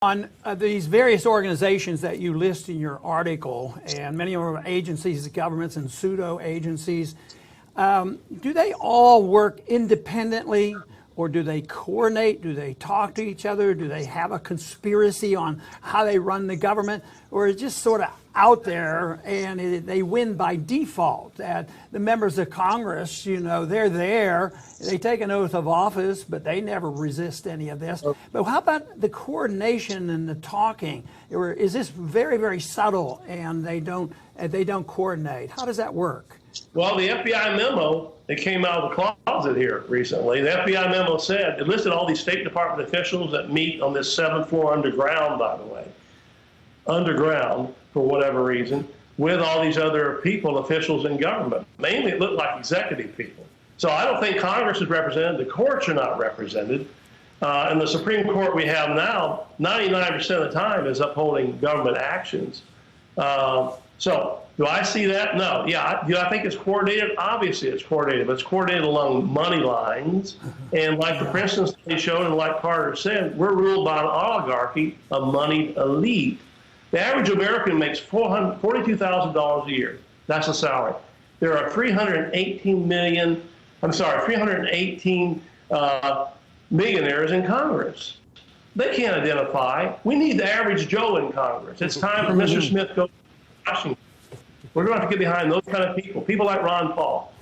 On these various organizations that you list in your article, and many of them are agencies, governments, and pseudo-agencies, do they all work independently, or do they coordinate? Do they talk to each other? Do they have a conspiracy on how they run the government? Or is it just sort of out there and they win by default? That the members of Congress, you know, they're there, they take an oath of office, but they never resist any of this. But how about the coordination and the talking? Or is this very, very subtle and they don't coordinate? How does that work? Well, the FBI memo that came out of the closet here recently, the FBI memo said, it listed all these State Department officials that meet on this 7th floor underground, by the way, underground for whatever reason, with all these other people, officials in government. Mainly it looked like executive people. So I don't think Congress is represented, the courts are not represented. And the Supreme Court we have now, 99% of the time is upholding government actions. So do I see that? No. Yeah. Do I think it's coordinated? Obviously it's coordinated, but it's coordinated along money lines. And like the Princeton study showed, and like Carter said, we're ruled by an oligarchy, a moneyed elite. The average American makes $42,000 a year. That's a salary. There are 318 millionaires in Congress. They can't identify. We need the average Joe in Congress. It's time for Mr. Smith to go to Washington. We're going to have to get behind those kind of people like Ron Paul.